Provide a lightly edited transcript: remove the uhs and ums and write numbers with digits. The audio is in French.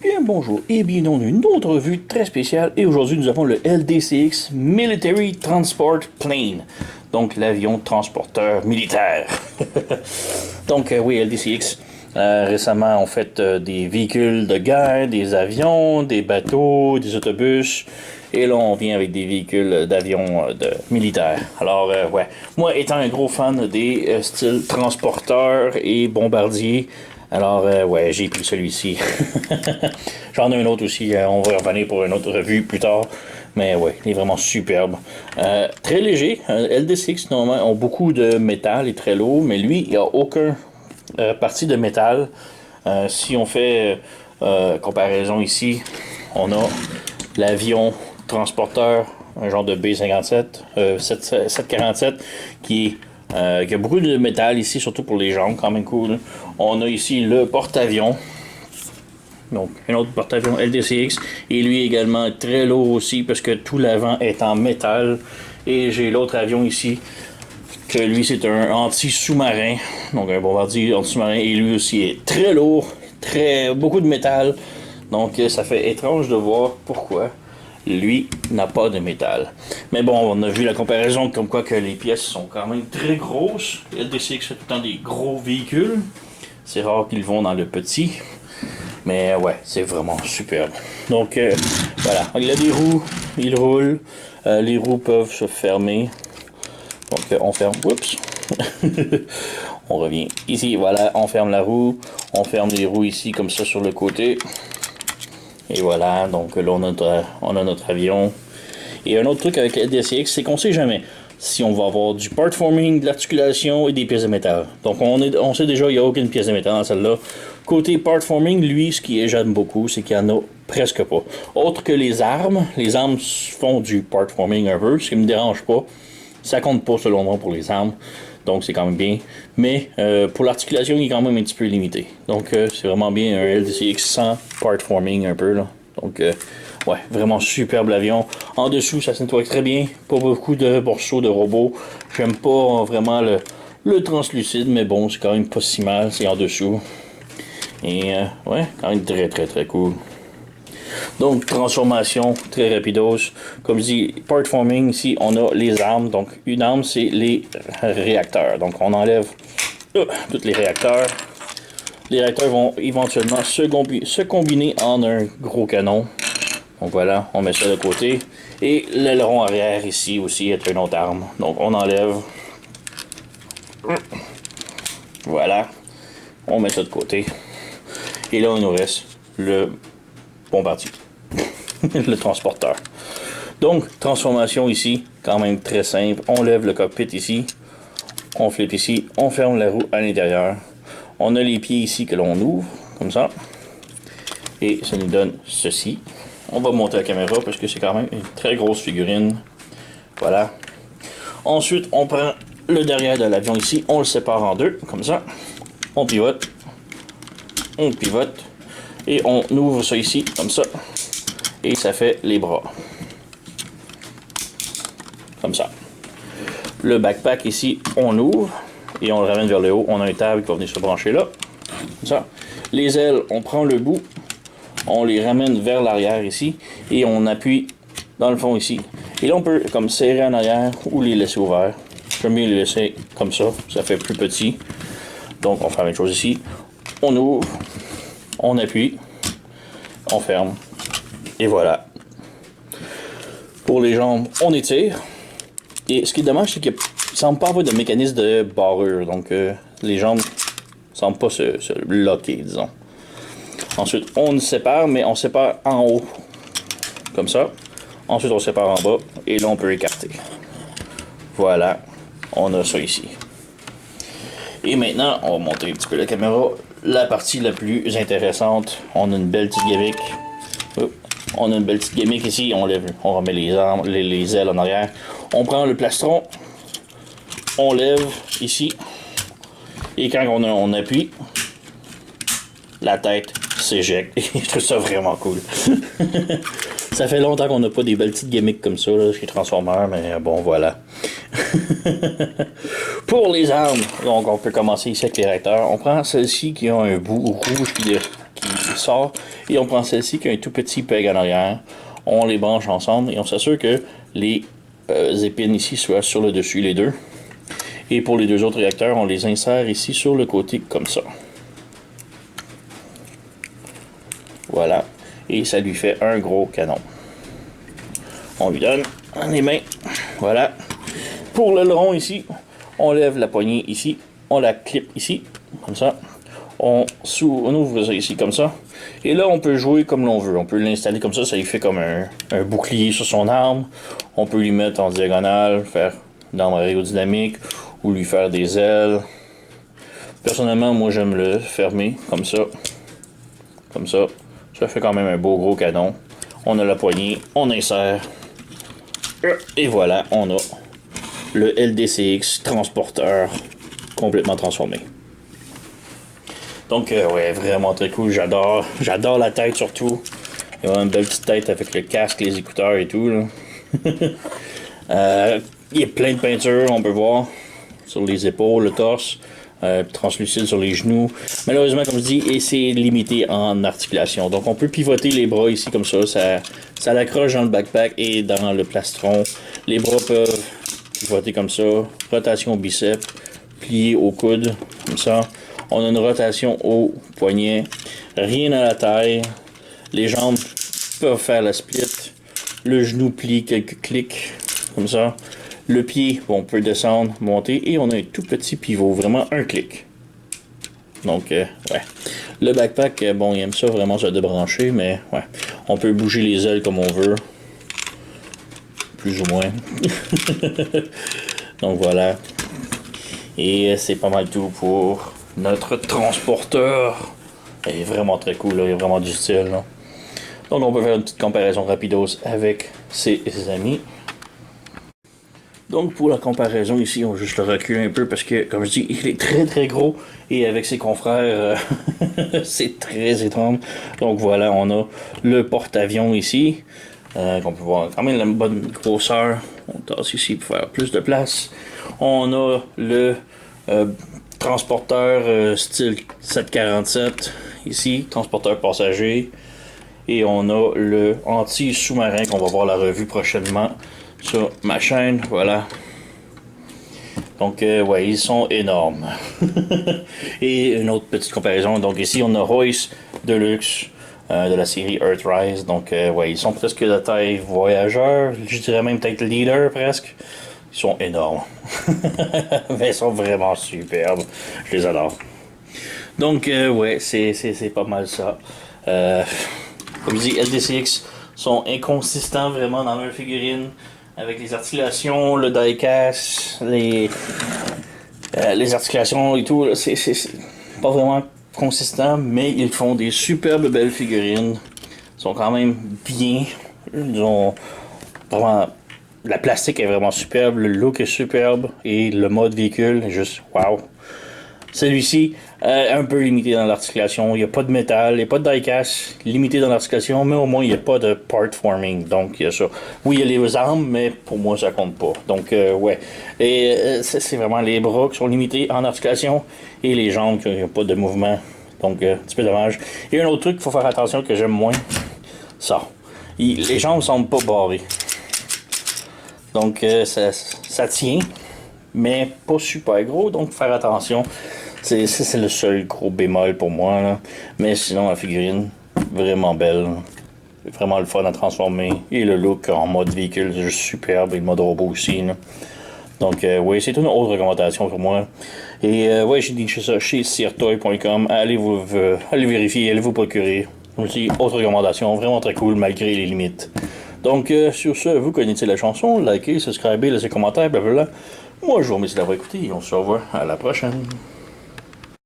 Bien bonjour et bienvenue dans une autre revue très spéciale et aujourd'hui nous avons le LDCX Military Transport Plane, donc l'avion transporteur militaire. Donc oui, LDCX, récemment on fait des véhicules de guerre, des avions, des bateaux, des autobus et là on vient avec des véhicules d'avions militaires. Alors ouais, moi étant un gros fan des styles transporteurs et bombardiers, alors, ouais, j'ai pris celui-ci. J'en ai un autre aussi, on va revenir pour une autre revue plus tard. Mais ouais, il est vraiment superbe. Très léger. LD6, normalement, ont beaucoup de métal et très lourd, mais lui, il n'y a aucun partie de métal. Si on fait comparaison ici, on a l'avion transporteur, un genre de B-57, 747, qui est il y a beaucoup de métal ici, surtout pour les jambes, quand même cool. On a ici le porte-avions. Donc, un autre porte-avions LDCX. Et lui également très lourd aussi, parce que tout l'avant est en métal. Et j'ai l'autre avion ici, que lui c'est un anti-sous-marin. Donc, un bombardier anti-sous-marin. Et lui aussi est très lourd, beaucoup de métal. Donc, ça fait étrange de voir pourquoi lui n'a pas de métal. Mais bon, on a vu la comparaison comme quoi que les pièces sont quand même très grosses. LDCX fait tout le temps des gros véhicules. C'est rare qu'ils vont dans le petit. Mais ouais, c'est vraiment superbe. Donc voilà, il a des roues, il roule. Les roues peuvent se fermer. Donc on ferme. Oups. On revient ici, voilà, on ferme la roue. On ferme les roues ici comme ça sur le côté. Et voilà, donc là on a notre avion. Et un autre truc avec la LDCX, c'est qu'on sait jamais si on va avoir du part forming, de l'articulation et des pièces de métal. Donc on sait déjà qu'il n'y a aucune pièce de métal dans celle-là. Côté part forming, lui, ce qui j'aime beaucoup, c'est qu'il n'y en a presque pas. Autre que les armes font du part forming un peu, ce qui me dérange pas. Ça compte pas selon moi pour les armes. Donc c'est quand même bien. Mais pour l'articulation, il est quand même un petit peu limité. Donc c'est vraiment bien un LDCX sans part forming un peu là. Donc ouais, vraiment superbe l'avion. En dessous, ça se nettoie très bien. Pas beaucoup de morceaux de robots. J'aime pas vraiment le translucide, mais bon, c'est quand même pas si mal. C'est en dessous. Et ouais, quand même très très très cool. Donc, transformation très rapidos. Comme je dis, part forming, ici, on a les armes. Donc, une arme, c'est les réacteurs. Donc, on enlève tous les réacteurs. Les réacteurs vont éventuellement se combiner en un gros canon. Donc, voilà, on met ça de côté. Et l'aileron arrière, ici, aussi, est une autre arme. Donc, on enlève. Voilà. On met ça de côté. Et là, il nous reste le bombardier. Le transporteur. Donc, transformation ici, quand même très simple. On lève le cockpit ici. On flippe ici. On ferme la roue à l'intérieur. On a les pieds ici que l'on ouvre, comme ça. Et ça nous donne ceci. On va monter la caméra parce que c'est quand même une très grosse figurine. Voilà. Ensuite, on prend le derrière de l'avion ici. On le sépare en deux, comme ça. On pivote. On pivote. Et on ouvre ça ici, comme ça. Et ça fait les bras. Comme ça. Le backpack ici, on ouvre. Et on le ramène vers le haut. On a un table qui va venir se brancher là. Comme ça. Les ailes, on prend le bout. On les ramène vers l'arrière ici. Et on appuie dans le fond ici. Et là, on peut comme serrer en arrière ou les laisser ouverts. J'aime mieux les laisser comme ça. Ça fait plus petit. Donc, on fait la même chose ici. On ouvre. On appuie. On ferme. Et voilà. Pour les jambes, on étire. Et ce qui est dommage, c'est qu'il ne semble pas avoir de mécanisme de barrure. Donc, les jambes ne semblent pas se bloquer, disons. Ensuite, on sépare, mais on sépare en haut. Comme ça. Ensuite, on sépare en bas. Et là, on peut écarter. Voilà. On a ça ici. Et maintenant, on va monter un petit peu la caméra. La partie la plus intéressante. On a une belle petite gimmick. On a une belle petite gimmick ici. On remet les armes, les ailes en arrière. On prend le plastron. On lève ici. Et quand on appuie, la tête s'éjecte. Et je trouve ça vraiment cool. Ça fait longtemps qu'on n'a pas des belles petites gimmicks comme ça là, chez Transformers, mais bon, voilà. Pour les armes, donc on peut commencer ici avec les réacteurs. On prend celle-ci qui a un bout rouge qui ressort. Et on prend celle-ci qui a un tout petit peg en arrière. On les branche ensemble et on s'assure que les épines ici soient sur le dessus, les deux. Et pour les deux autres réacteurs, on les insère ici sur le côté comme ça. Voilà. Et ça lui fait un gros canon. On lui donne les mains. Voilà. Pour l'aileron ici, on lève la poignée ici. On la clip ici. Comme ça. On ouvre ça ici comme ça. Et là, on peut jouer comme l'on veut. On peut l'installer comme ça. Ça lui fait comme un bouclier sur son arme. On peut lui mettre en diagonale, faire dans l'aérodynamique ou lui faire des ailes. Personnellement, moi, j'aime le fermer comme ça. Comme ça. Ça fait quand même un beau gros canon. On a la poignée. On insère. Et voilà, on a le LDCX transporteur complètement transformé. Donc, ouais, vraiment très cool. J'adore la tête surtout. Il y a une belle petite tête avec le casque, les écouteurs et tout. Là. Il y a plein de peintures, on peut voir, sur les épaules, le torse. Translucide sur les genoux. Malheureusement, comme je dis, et c'est limité en articulation. Donc, on peut pivoter les bras ici comme ça. Ça l'accroche dans le backpack et dans le plastron. Les bras peuvent pivoter comme ça. Rotation au biceps. Plié au coude. Comme ça. On a une rotation au poignet. Rien à la taille. Les jambes peuvent faire la split. Le genou plie quelques clics. Comme ça. Le pied, bon, on peut descendre, monter, et on a un tout petit pivot, vraiment un clic. Donc, ouais. Le backpack, bon, il aime ça vraiment se débrancher, mais ouais. On peut bouger les ailes comme on veut. Plus ou moins. Donc, voilà. Et c'est pas mal tout pour notre transporteur. Il est vraiment très cool, là. Il y a vraiment du style, là. Donc, on peut faire une petite comparaison rapidos avec ses amis. Donc pour la comparaison ici, on va juste le reculer un peu parce que, comme je dis, il est très très gros et avec ses confrères, c'est très étrange. Donc voilà, on a le porte-avions ici, qu'on peut voir quand même la bonne grosseur. On tasse ici pour faire plus de place. On a le transporteur style 747 ici, transporteur passager. Et on a le anti-sous-marin qu'on va voir la revue prochainement sur ma chaîne, voilà. Donc, ouais, ils sont énormes. Et une autre petite comparaison, donc ici on a Royce Deluxe de la série Earthrise. Donc, ouais, ils sont presque de taille voyageur, je dirais même peut-être leader presque. Ils sont énormes. Mais ils sont vraiment superbes, je les adore. Donc, ouais, c'est pas mal ça. Comme je dis, LDCX sont inconsistants vraiment dans leur figurine. Avec les articulations, le die-cast, les articulations et tout, c'est pas vraiment consistant, mais ils font des superbes belles figurines. Ils sont quand même bien. Ils ont vraiment, la plastique est vraiment superbe, le look est superbe et le mode véhicule est juste wow. Celui-ci, un peu limité dans l'articulation. Il n'y a pas de métal, il n'y a pas de die-cast, limité dans l'articulation, mais au moins il n'y a pas de part forming. Donc il y a ça. Oui, il y a les armes, mais pour moi ça compte pas. Donc ouais. Et c'est vraiment les bras qui sont limités en articulation et les jambes qui n'ont pas de mouvement. Donc un petit peu dommage. Et un autre truc qu'il faut faire attention que j'aime moins, ça. Les jambes ne semblent pas barrées. Donc ça tient. Mais pas super gros, donc faire attention. C'est le seul gros bémol pour moi. Là. Mais sinon, la figurine, vraiment belle. C'est vraiment le fun à transformer. Et le look en mode véhicule, c'est juste superbe. Et le mode robot aussi. Là. Donc, oui, c'est une autre recommandation pour moi. Et ouais, j'ai dit ça chez sirtoy.com. Allez vérifier, allez vous procurer. Aussi, autre recommandation, vraiment très cool malgré les limites. Donc, sur ce, vous connaissez la chanson, likez, subscribez, laissez commentaires, blablabla. Moi, je vous remercie d'avoir écouté et on se revoit à la prochaine.